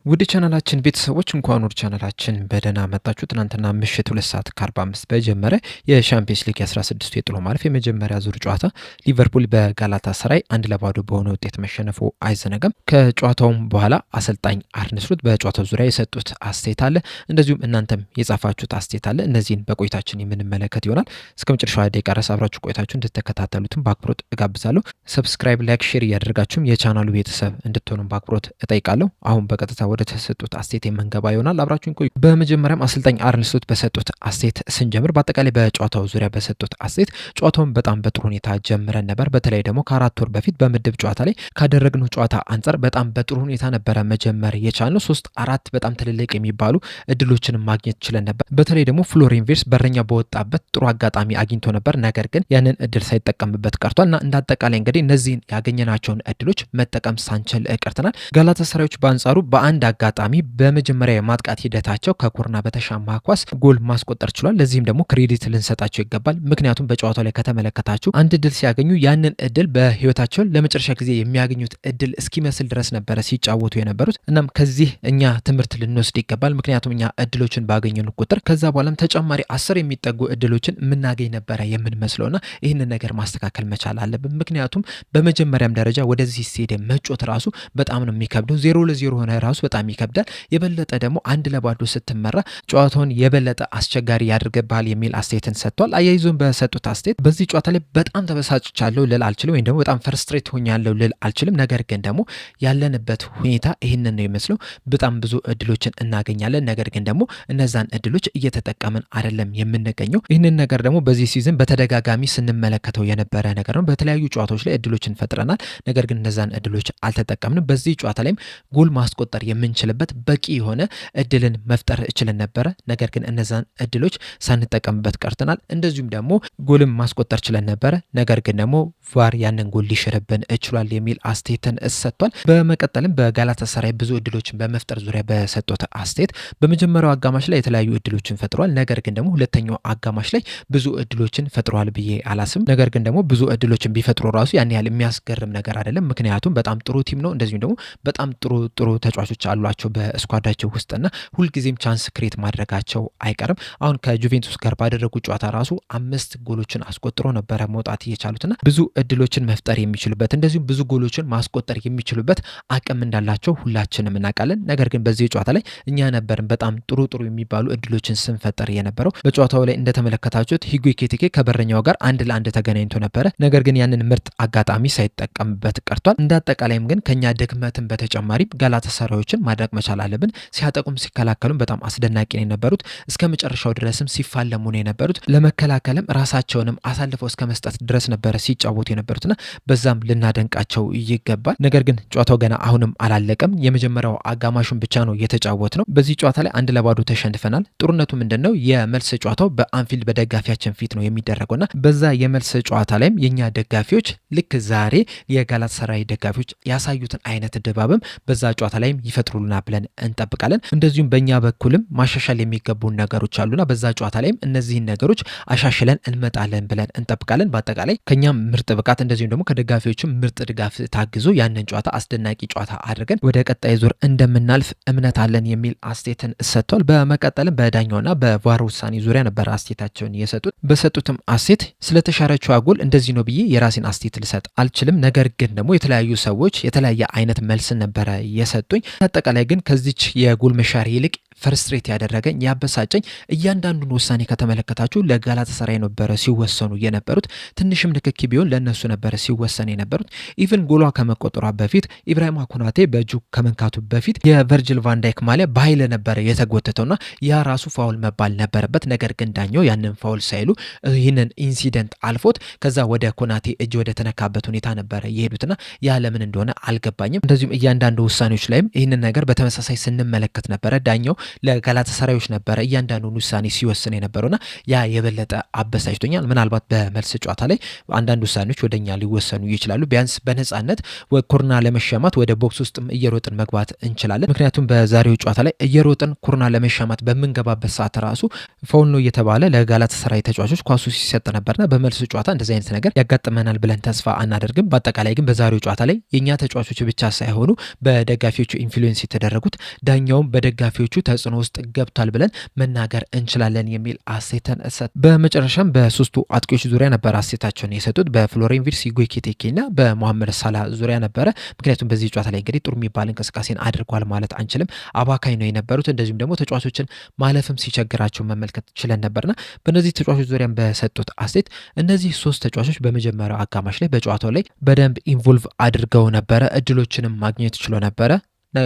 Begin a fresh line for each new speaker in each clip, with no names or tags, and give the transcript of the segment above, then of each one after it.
ውድ ቻናላችን ቤተሰቦች እንኳን ወደ ቻናላችን በደህና መጣችሁ። ትናንትና ምሽት 2 ሰዓት ከ45 በጀመረ የሻምፒየንስ ሊግ 16ቱ የጥሎ ማለፍ የመጀመሪያ ዙር ጨዋታ ሊቨርፑል በጋላታሳራይ 1-0 በሆነ ውጤት መሸነፉ አይዘነጋም። ከጨዋታውም በኋላ አሰልጣኝ አርነ ስሎት በጨዋታው ዙሪያ የሰጡት አስተያየት አለ፣ እንደዚሁም እናንተም የጻፋችሁት አስተያየት አለ። እነዚህን በቆይታችን የምንመለከት ይሆናል። እስከ መጨረሻው ደቂቃ ድረስ አብራችሁ ቆይታችሁ እንድትከታተሉትም በአክብሮት እጋብዛለሁ። ሰብስክራይብ፣ ላይክ፣ ሼር እያደረጋችሁም የቻናሉ ቤተሰብ እንድትሆኑም በአክብሮት እጠይቃለሁ። አሁን በቀጥታ ወደ ተሰጡት አስተያየት የምንገባ ይሆናል። አብራችሁን ቆዩ። በመጀመሪያም አሰልጣኝ አርነ ስሎት በሰጡት አስተያየት ስንጀምር በአጠቃላይ በጨዋታው ዙሪያ በሰጡት አስተያየት ጨዋታውን በጣም በጥሩ ሁኔታ ጀምረን ነበር። በተለይ ደግሞ ከ4 ወር በፊት በምድብ ጨዋታ ላይ ካደረግነው ጨዋታ አንጻር በጣም በጥሩ ሁኔታ ነበረ መጀመር የቻልነው። 3-4 በጣም ትልልቅ የሚባሉ እድሎችን ማግኘት ችለን ነበር። በተለይ ደግሞ ፍሎሪያን ቪርትዝ በረኛ በወጣበት ጥሩ አጋጣሚ አግኝቶ ነበር። ነገር ግን ያንን እድል ሳይጠቀምበት ቀርቷል እና እንዳጠቃላይ እንግዲህ እነዚህን ያገኘናቸውን እድሎች መጠቀም ሳንችል ቀርተናል። ጋላታሳራዮች በአንጻሩ በአንድ አጋጣሚ በመጀመሪያ የማጥቃት ሂደታቸው ከኮርና በተሻማ ኳስ ጎል ማስቆጠር ችሏል። ለዚህም ደግሞ ክሬዲት ልንሰጣቸው ይገባል። ምክንያቱም በጨዋታው ላይ ከተመለከታችሁ አንድ እድል ሲያገኙ ያንን እድል በህይወታቸው ለመጨረሻ ጊዜ የሚያገኙት እድል እስኪመስል ድረስ ነበረ ሲጫወቱ የነበሩት። እናም ከዚህ እኛ ትምህርት ልንወስድ ይገባል። ምክንያቱም እኛ እድሎችን ባገኘን ቁጥር ከዛ በኋላም ተጨማሪ 10 የሚጠጉ እድሎችን የምናገኝ ነበረ የምንመስለውና ይህንን ነገር ማስተካከል መቻል አለብን። ምክንያቱም በመጀመሪያም ደረጃ ወደዚህ ስቴዲየም መጮት ራሱ በጣም ነው የሚከብደው። 0-0 ሆነ ራሱ በጣም ይከብዳል። የበለጠ ደግሞ 1-0 ስትመራ ጨዋታውን የበለጠ አስቸጋሪ ያደርግብሃል የሚል አስተያየትን ሰጥቷል። አያይዞን በሰጡት አስተያየት በዚህ ጨዋታ ላይ በጣም ተበሳጭቻለሁ ልል አልችልም፣ ወይም ደግሞ በጣም ፍርስትሬት ሆኛለሁ ልል አልችልም። ነገር ግን ደግሞ ያለንበት ሁኔታ ይህንን ነው የሚመስለው። በጣም ብዙ እድሎችን እናገኛለን፣ ነገር ግን ደግሞ እነዛን እድሎች እየተጠቀምን አይደለም የምንገኘው። ይህንን ነገር ደግሞ በዚህ ሲዝን በተደጋጋሚ ስንመለከተው የነበረ ነገር ነው። በተለያዩ ጨዋታዎች ላይ እድሎችን ፈጥረናል፣ ነገር ግን እነዛን እድሎች አልተጠቀምንም። በዚህ ጨዋታ ላይም ጎል ማስቆጠር የምንችልበት በቂ የሆነ እድልን መፍጠር እችልን ነበረ፣ ነገር ግን እነዛን እድሎች ሳንጠቀምበት ቀርተናል። እንደዚሁም ደግሞ ጎልም ማስቆጠር ችለን ነበረ፣ ነገር ግን ደግሞ ቫር ያንን ጎል ሊሽርብን እችሏል የሚል አስተያየትን ሰጥቷል። በመቀጠልም በጋላታሳራይ ብዙ እድሎችን በመፍጠር ዙሪያ በሰጡት አስተያየት በመጀመሪያው አጋማሽ ላይ የተለያዩ እድሎችን ፈጥሯል፣ ነገር ግን ደግሞ ሁለተኛው አጋማሽ ላይ ብዙ እድሎችን ፈጥሯል ብዬ አላስብም። ነገር ግን ደግሞ ብዙ እድሎችን ቢፈጥሩ ራሱ ያን ያህል የሚያስገርም ነገር አይደለም። ምክንያቱም በጣም ጥሩ ቲም ነው፣ እንደዚሁም ደግሞ በጣም ጥሩ ተጫዋቾች አሏቸው በስኳዳቸው ውስጥና ሁልጊዜም ቻንስ ክሬት ማድረጋቸው አይቀርም። አሁን ከጁቬንቱስ ጋር ባደረጉ ጨዋታ ራሱ 5 ጎሎችን አስቆጥሮ ነበረ መውጣት የቻሉትና ብዙ እድሎችን መፍጠር የሚችሉበት እንደዚሁም ብዙ ጎሎችን ማስቆጠር የሚችሉበት አቅም እንዳላቸው ሁላችንም እናውቃለን። ነገር ግን በዚህ ጨዋታ ላይ እኛ ነበርን በጣም ጥሩ የሚባሉ እድሎችን ስንፈጠር የነበረው። በጨዋታው ላይ እንደተመለከታችሁት ሂጉ ኤኪቲኬ ከበረኛው ጋር 1-1 ተገናኝቶ ነበረ፣ ነገር ግን ያንን ምርጥ አጋጣሚ ሳይጠቀምበት ቀርቷል። እንዳጠቃላይም ግን ከኛ ድክመትን በተጨማሪ ጋላታሳራዮችን ማድረግ መቻል አለብን። ሲያጠቁም ሲከላከሉም በጣም አስደናቂ ነው የነበሩት። እስከ መጨረሻው ድረስም ሲፋለሙ ነው የነበሩት። ለመከላከልም ራሳቸውንም አሳልፈው እስከ መስጠት ድረስ ነበረ ሲጫወቱ የነበሩትና በዛም ልናደንቃቸው ይገባል። ነገር ግን ጨዋታው ገና አሁንም አላለቀም። የመጀመሪያው አጋማሹን ብቻ ነው የተጫወት ነው። በዚህ ጨዋታ ላይ 1-0 ተሸንፈናል። ጥሩነቱ ምንድነው? የመልስ ጨዋታው በአንፊልድ በደጋፊያችን ፊት ነው የሚደረገውና በዛ የመልስ ጨዋታ ላይም የኛ ደጋፊዎች ልክ ዛሬ የጋላታሳራይ ደጋፊዎች ያሳዩትን አይነት ድባብም በዛ ጨዋታ ላይም ይፈጥሩልና ብለን እንጠብቃለን። እንደዚሁም በእኛ በኩልም ማሻሻል የሚገቡን ነገሮች አሉና በዛ ጨዋታ ላይም እነዚህን ነገሮች አሻሽለን እንመጣለን ብለን እንጠብቃለን። በአጠቃላይ ከኛም ምርጥ ብቃት እንደዚሁም ደግሞ ከደጋፊዎችም ምርጥ ድጋፍ ታግዞ ያንን ጨዋታ አስደናቂ ጨዋታ አድርገን ወደ ቀጣይ ዙር እንደምናልፍ እምነት አለን የሚል አስተያየትን ሰጥቷል። በመቀጠልም በዳኛውና በቫር ውሳኔ ዙሪያ ነበር አስተያየታቸውን የሰጡት። በሰጡትም አስተያየት ስለተሻረችው ጎል እንደዚህ ነው ብዬ የራሴን አስተያየት ልሰጥ አልችልም። ነገር ግን ደግሞ የተለያዩ ሰዎች የተለያየ አይነት መልስን ነበረ የሰጡኝ። አጠቃላይ ግን ከዚች የጎል መሻር ይልቅ ፍርስትሬት ያደረገኝ ያበሳጨኝ እያንዳንዱን ውሳኔ ከተመለከታችሁ ለጋላታሳራይ ነበረ ሲወሰኑ የነበሩት። ትንሽም ንክኪ ቢሆን ለእነሱ ነበረ ሲወሰኑ የነበሩት። ኢቭን ጎሏ ከመቆጠሯ በፊት ኢብራሂማ ኮናቴ በእጁ ከመንካቱ በፊት የቨርጅል ቫንዳይክ ማሊያ በኃይል ነበረ የተጎተተውና ያ ራሱ ፋውል መባል ነበረበት። ነገር ግን ዳኛው ያንን ፋውል ሳይሉ ይህንን ኢንሲደንት አልፎት ከዛ ወደ ኮናቴ እጅ ወደ ተነካበት ሁኔታ ነበረ የሄዱትና ያ ለምን እንደሆነ አልገባኝም። እንደዚሁም እያንዳንዱ ውሳኔዎች ላይም ይህንን ነገር በተመሳሳይ ስንመለከት ነበረ። ዳኛው ለጋላታሳራዮች ነበረ እያንዳንዱን ውሳኔ ሲወስን የነበረውና ያ የበለጠ አበሳጭቶኛል። ምናልባት በመልስ ጨዋታ ላይ አንዳንድ ውሳኔዎች ወደኛ ሊወሰኑ ይችላሉ። ቢያንስ በነጻነት ኮርና ለመሻማት ወደ ቦክስ ውስጥም እየሮጥን መግባት እንችላለን። ምክንያቱም በዛሬው ጨዋታ ላይ እየሮጥን ኮርና ለመሻማት በምንገባበት ሰዓት ራሱ ፋውል ነው እየተባለ ለጋላታሳራይ ተጫዋቾች ኳሱ ሲሰጥ ነበርና በመልስ ጨዋታ እንደዚህ አይነት ነገር ያጋጥመናል ብለን ተስፋ አናደርግም። በአጠቃላይ ግን በዛሬው ጨዋታ ላይ የኛ ተጫዋቾች ብቻ ሳይሆኑ በደጋፊዎቹ ኢንፍሉዌንስ የተደረጉት ዳኛውም በደጋፊዎቹ ተጽዕኖ ውስጥ ገብቷል ብለን መናገር እንችላለን የሚል አስተያየትን ሰጥ። በመጨረሻም በሶስቱ አጥቂዎች ዙሪያ ነበር አስተያየታቸውን የሰጡት በፍሎሪያን ቪርትዝ፣ ኢጎ ኤኪቲኬና በሞሐመድ ሳላ ዙሪያ ነበረ። ምክንያቱም በዚህ ጨዋታ ላይ እንግዲህ ጥሩ የሚባል እንቅስቃሴን አድርጓል ማለት አንችልም። አባካኝ ነው የነበሩት። እንደዚሁም ደግሞ ተጫዋቾችን ማለፍም ሲቸግራቸው መመልከት ችለን ነበርና በእነዚህ ተጫዋቾች ዙሪያ በሰጡት አስተያየት እነዚህ ሶስት ተጫዋቾች በመጀመሪያው አጋማሽ ላይ በጨዋታው ላይ በደንብ ኢንቮልቭ አድርገው ነበረ፣ እድሎችንም ማግኘት ችሎ ነበረ።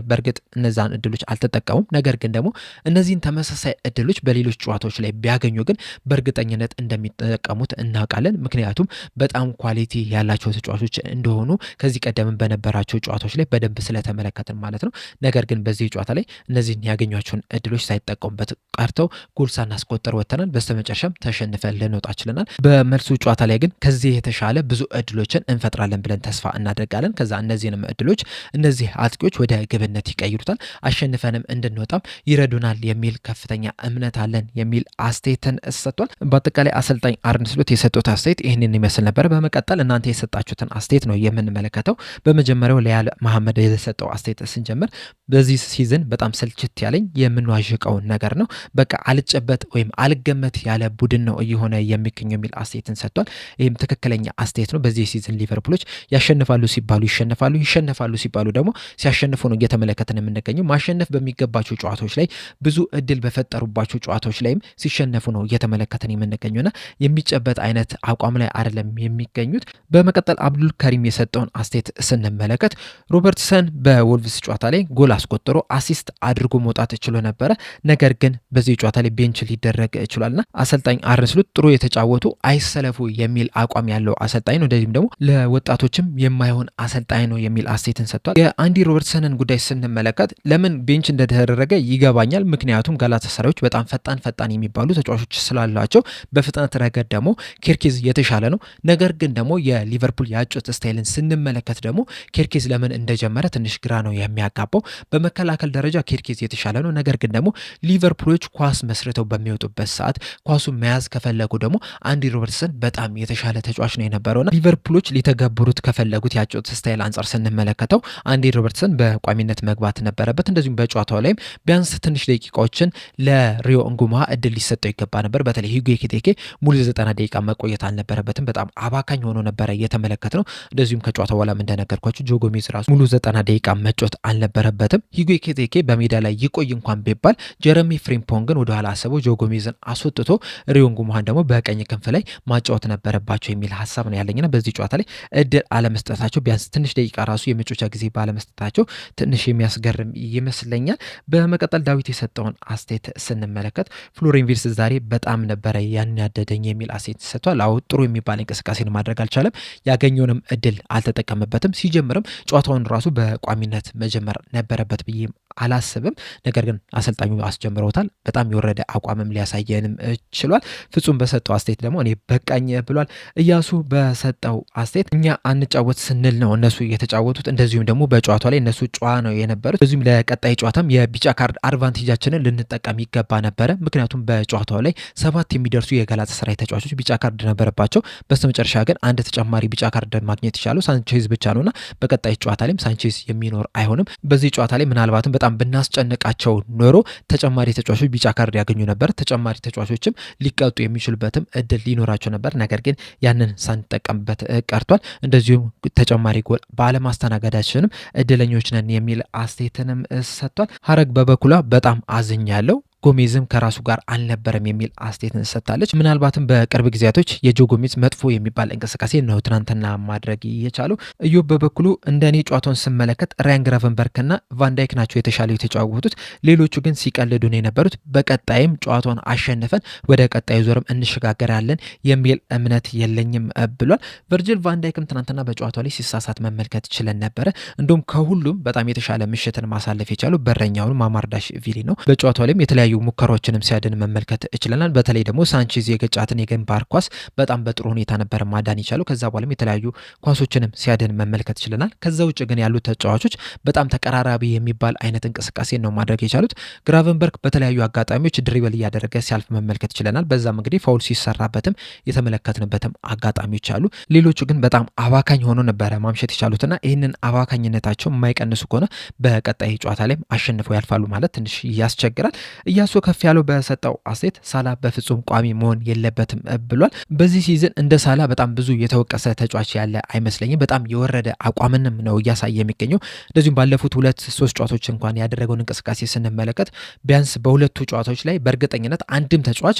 በእርግጥ እነዛን እድሎች አልተጠቀሙም። ነገር ግን ደግሞ እነዚህን ተመሳሳይ እድሎች በሌሎች ጨዋታዎች ላይ ቢያገኙ ግን በእርግጠኝነት እንደሚጠቀሙት እናውቃለን። ምክንያቱም በጣም ኳሊቲ ያላቸው ተጫዋቾች እንደሆኑ ከዚህ ቀደም በነበራቸው ጨዋታዎች ላይ በደንብ ስለተመለከትን ማለት ነው። ነገር ግን በዚህ ጨዋታ ላይ እነዚህን ያገኟቸውን እድሎች ሳይጠቀሙበት ቀርተው ጎል ሳናስቆጠር ወጥተናል። በስተመጨረሻም ተሸንፈን ልንወጣ ችለናል። በመልሱ ጨዋታ ላይ ግን ከዚህ የተሻለ ብዙ እድሎችን እንፈጥራለን ብለን ተስፋ እናደርጋለን። ከዛ እነዚህንም እድሎች እነዚህ አጥቂዎች ወደ ግብነት ይቀይሩታል፣ አሸንፈንም እንድንወጣም ይረዱናል የሚል ከፍተኛ እምነት አለን የሚል አስተያየትን ሰጥቷል። በአጠቃላይ አሰልጣኝ አርነ ስሎት የሰጡት አስተያየት ይህንን ይመስል ነበር። በመቀጠል እናንተ የሰጣችሁትን አስተያየት ነው የምንመለከተው። በመጀመሪያው ሊያል መሐመድ የሰጠው አስተያየት ስንጀምር በዚህ ሲዝን በጣም ስልችት ያለኝ የምንዋዥቀው ነገር ነው፣ በቃ አልጨበጥ ወይም አልገመት ያለ ቡድን ነው እየሆነ የሚገኘው የሚል አስተያየትን ሰጥቷል። ይህም ትክክለኛ አስተያየት ነው። በዚህ ሲዝን ሊቨርፑሎች ያሸንፋሉ ሲባሉ ይሸነፋሉ፣ ይሸነፋሉ ሲባሉ ደግሞ ሲያሸንፉ ነው እየተመለከትን የምንገኘው። ማሸነፍ በሚገባቸው ጨዋታዎች ላይ ብዙ እድል በፈጠሩባቸው ጨዋታዎች ላይም ሲሸነፉ ነው እየተመለከትን የምንገኘውና የሚጨበጥ አይነት አቋም ላይ አይደለም የሚገኙት። በመቀጠል አብዱል ከሪም የሰጠውን አስተያየት ስንመለከት ሮበርትሰን በወልቭስ ጨዋታ ላይ ጎል አስቆጥሮ አሲስት አድርጎ መውጣት ችሎ ነበረ። ነገር ግን በዚህ ጨዋታ ላይ ቤንች ሊደረግ ችሏልና አሰልጣኝ አርነ ስሎት ጥሩ የተጫወቱ አይሰለፉ የሚል አቋም ያለው አሰልጣኝ ነው፣ እንደዚህም ደግሞ ለወጣቶችም የማይሆን አሰልጣኝ ነው የሚል አስተያየትን ሰጥቷል። የአንዲ ሮበርትሰንን ጉዳይ ስንመለከት ለምን ቤንች እንደተደረገ ይገባኛል። ምክንያቱም ጋላታሳራዮች በጣም ፈጣን የሚባሉ ተጫዋቾች ስላላቸው በፍጥነት ረገድ ደግሞ ኬርኬዝ የተሻለ ነው። ነገር ግን ደግሞ የሊቨርፑል የአጨዋወት ስታይልን ስንመለከት ደግሞ ኬርኬዝ ለምን እንደጀመረ ትንሽ ግራ ነው የሚያጋባው። በመከላከል ደረጃ ኬርኬዝ የተሻለ ነው። ነገር ግን ደግሞ ሊቨርፑሎች ኳስ መስርተው በሚወጡበት ሰዓት ኳሱን መያዝ ከፈለጉ ደግሞ አንዲ ሮበርትሰን በጣም የተሻለ ተጫዋች ነው የነበረውና ሊቨርፑሎች ሊተገብሩት ከፈለጉት የአጨዋወት ስታይል አንጻር ስንመለከተው አንዲ ሮበርትሰን በቋሚነት መግባት ነበረበት። እንደዚሁም በጨዋታው ላይም ቢያንስ ትንሽ ደቂቃዎችን ለሪዮ እንጉማ እድል ሊሰጠው ይገባ ነበር። በተለይ ኢጎ ኤኪቲኬ ሙሉ 90 ደቂቃ መቆየት አልነበረበትም። በጣም አባካኝ ሆኖ ነበረ እየተመለከት ነው። እንደዚሁም ከጨዋታው በኋላም እንደነገርኳችሁ ጆ ጎሜዝ ራሱ ሙሉ 90 ደቂቃ መጫወት አልነበረበትም። ኢጎ ኤኪቲኬ በሜዳ ላይ ይቆይ እንኳን ቢባል ጀረሚ ፍሪምፖንግን ወደኋላ አሰበው ጆ ጎሜዝን አስወጥቶ ሪዮ እንጉማን ደግሞ በቀኝ ክንፍ ላይ ማጫወት ነበረባቸው የሚል ሀሳብ ነው ያለኝና በዚህ ጨዋታ ላይ እድል አለመስጠታቸው ቢያንስ ትንሽ ደቂቃ ራሱ የመጫወቻ ጊዜ ባለመስጠታቸው ትንሽ የሚያስገርም ይመስለኛል። በመቀጠል ዳዊት የሰጠውን አስተያየት ስንመለከት ፍሎሪያን ቪርትዝ ዛሬ በጣም ነበረ ያናደደኝ የሚል አስተያየት ሰጥቷል። አዎ ጥሩ የሚባል እንቅስቃሴን ማድረግ አልቻለም። ያገኘውንም እድል አልተጠቀመበትም። ሲጀምርም ጨዋታውን ራሱ በቋሚነት መጀመር ነበረበት ብዬ አላስብም። ነገር ግን አሰልጣኙ አስጀምረውታል። በጣም የወረደ አቋምም ሊያሳየንም ችሏል። ፍጹም በሰጠው አስተያየት ደግሞ እኔ በቃኝ ብሏል። እያሱ በሰጠው አስተያየት እኛ አንጫወት ስንል ነው እነሱ የተጫወቱት፣ እንደዚሁም ደግሞ በጨዋታው ላይ እነሱ ጨዋ ነው የነበሩት። በዚሁም ለቀጣይ ጨዋታም የቢጫ ካርድ አድቫንቴጃችንን ልንጠቀም ይገባ ነበረ። ምክንያቱም በጨዋታው ላይ 7 የሚደርሱ የጋላታሳራይ ተጫዋቾች ቢጫ ካርድ ነበረባቸው። በስተመጨረሻ ግን አንድ ተጨማሪ ቢጫ ካርድ ማግኘት የቻለው ሳንቼዝ ብቻ ነውና በቀጣይ ጨዋታ ላይም ሳንቼዝ የሚኖር አይሆንም። በዚህ ጨዋታ ላይ ምናልባትም በጣም ብናስጨንቃቸው ኖሮ ተጨማሪ ተጫዋቾች ቢጫ ካርድ ያገኙ ነበር። ተጨማሪ ተጫዋቾችም ሊቀጡ የሚችሉበትም እድል ሊኖራቸው ነበር። ነገር ግን ያንን ሳንጠቀምበት ቀርቷል። እንደዚሁም ተጨማሪ ጎል ባለማስተናገዳችንም እድለኞች ነን የሚል አስተያየትንም ሰጥቷል። ሀረግ በበኩሏ በጣም አዝኛለሁ። ጎሜዝም ከራሱ ጋር አልነበረም የሚል አስተያየትን ሰጥታለች። ምናልባትም በቅርብ ጊዜያቶች የጆ ጎሜዝ መጥፎ የሚባል እንቅስቃሴ ነው ትናንትና ማድረግ የቻለው። ኢዮብ በበኩሉ እንደኔ ጨዋታውን ስመለከት ራያን ግራቨንበርክና ቫንዳይክ ናቸው የተሻለው የተጫወቱት፣ ሌሎቹ ግን ሲቀልዱ ነው የነበሩት። በቀጣይም ጨዋታውን አሸንፈን ወደ ቀጣዩ ዞርም እንሸጋገራለን የሚል እምነት የለኝም ብሏል። ቨርጂል ቫንዳይክም ትናንትና በጨዋታው ላይ ሲሳሳት መመልከት ችለን ነበረ። እንዲሁም ከሁሉም በጣም የተሻለ ምሽትን ማሳለፍ የቻሉ በረኛውን ማማርዳሽቪሊ ነው። በጨዋታው ላይም የተለያዩ ሙከራዎችንም ሲያድን መመልከት ችለናል። በተለይ ደግሞ ሳንቼዝ የገጫትን የግንባር ኳስ በጣም በጥሩ ሁኔታ ነበር ማዳን የቻለው። ከዛ በኋላም የተለያዩ ኳሶችንም ሲያድን መመልከት ችለናል። ከዛ ውጭ ግን ያሉት ተጫዋቾች በጣም ተቀራራቢ የሚባል አይነት እንቅስቃሴ ነው ማድረግ የቻሉት። ግራቨንበርክ በተለያዩ አጋጣሚዎች ድሪብል እያደረገ ሲያልፍ መመልከት ችለናል። በዛም እንግዲህ ፋውል ሲሰራበትም የተመለከትንበትም አጋጣሚዎች አሉ። ሌሎቹ ግን በጣም አባካኝ ሆኖ ነበረ ማምሸት የቻሉትና ይህንን አባካኝነታቸው የማይቀንሱ ከሆነ በቀጣይ ጨዋታ ላይም አሸንፈው ያልፋሉ ማለት ትንሽ ያስቸግራል። እያሱ ከፍ ያለው በሰጠው አስተያየት ሳላ በፍጹም ቋሚ መሆን የለበትም ብሏል። በዚህ ሲዝን እንደ ሳላ በጣም ብዙ የተወቀሰ ተጫዋች ያለ አይመስለኝም። በጣም የወረደ አቋምንም ነው እያሳየ የሚገኘው። እንደዚሁም ባለፉት 2-3 ጨዋታዎች እንኳን ያደረገውን እንቅስቃሴ ስንመለከት ቢያንስ በሁለቱ ጨዋታዎች ላይ በእርግጠኝነት አንድም ተጫዋች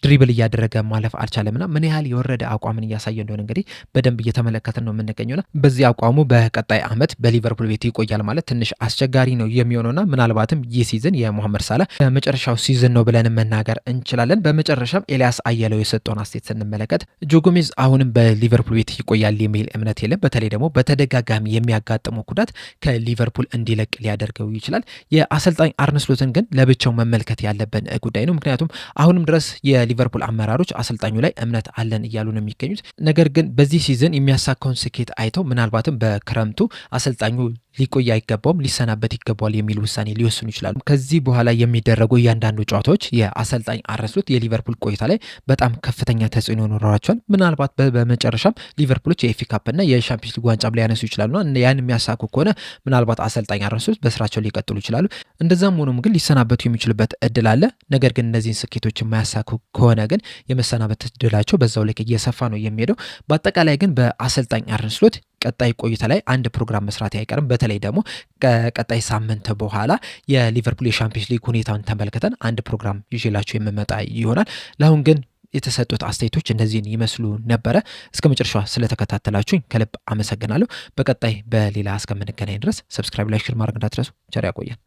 ድሪብል እያደረገ ማለፍ አልቻለምና ምን ያህል የወረደ አቋምን እያሳየ እንደሆነ እንግዲህ በደንብ እየተመለከትን ነው የምንገኘውና በዚህ አቋሙ በቀጣይ ዓመት በሊቨርፑል ቤት ይቆያል ማለት ትንሽ አስቸጋሪ ነው የሚሆነውና ምናልባትም ይህ ሲዝን የሞሐመድ ሳላ መጨረሻው ሲዝን ነው ብለን መናገር እንችላለን። በመጨረሻም ኤልያስ አየለው የሰጠውን አስተያየት ስንመለከት ጆ ጎሜዝ አሁንም በሊቨርፑል ቤት ይቆያል የሚል እምነት የለም። በተለይ ደግሞ በተደጋጋሚ የሚያጋጥመው ጉዳት ከሊቨርፑል እንዲለቅ ሊያደርገው ይችላል። የአሰልጣኝ አርነ ስሎትን ግን ለብቻው መመልከት ያለብን ጉዳይ ነው። ምክንያቱም አሁንም ድረስ ሊቨርፑል አመራሮች አሰልጣኙ ላይ እምነት አለን እያሉ ነው የሚገኙት። ነገር ግን በዚህ ሲዝን የሚያሳካውን ስኬት አይተው ምናልባትም በክረምቱ አሰልጣኙ ሊቆይ አይገባውም ሊሰናበት ይገባዋል የሚል ውሳኔ ሊወስኑ ይችላሉ። ከዚህ በኋላ የሚደረጉ እያንዳንዱ ጨዋታዎች የአሰልጣኝ አርነ ስሎት የሊቨርፑል ቆይታ ላይ በጣም ከፍተኛ ተጽዕኖ ይኖራቸዋል። ምናልባት በመጨረሻም ሊቨርፑሎች የኤፍኤ ካፕ እና የሻምፒዮንስ ሊግ ዋንጫም ሊያነሱ ይችላሉና ያን የሚያሳኩ ከሆነ ምናልባት አሰልጣኝ አርነ ስሎት በስራቸው ሊቀጥሉ ይችላሉ። እንደዛም ሆኖም ግን ሊሰናበቱ የሚችሉበት እድል አለ። ነገር ግን እነዚህን ስኬቶች የማያሳኩ ከሆነ ግን የመሰናበት እድላቸው በዛው ልክ እየሰፋ ነው የሚሄደው። በአጠቃላይ ግን በአሰልጣኝ አርነ ስሎት ቀጣይ ቆይታ ላይ አንድ ፕሮግራም መስራት አይቀርም። በተለይ ደግሞ ከቀጣይ ሳምንት በኋላ የሊቨርፑል የሻምፒዮንስ ሊግ ሁኔታውን ተመልክተን አንድ ፕሮግራም ይዤላችሁ የምመጣ ይሆናል። ለአሁን ግን የተሰጡት አስተያየቶች እነዚህን ይመስሉ ነበረ። እስከ መጨረሻ ስለተከታተላችሁኝ ከልብ አመሰግናለሁ። በቀጣይ በሌላ እስከምንገናኝ ድረስ ሰብስክራይብ፣ ላይክ፣ ሼር ማድረግ እንዳትረሱ። ቸር ያቆየን።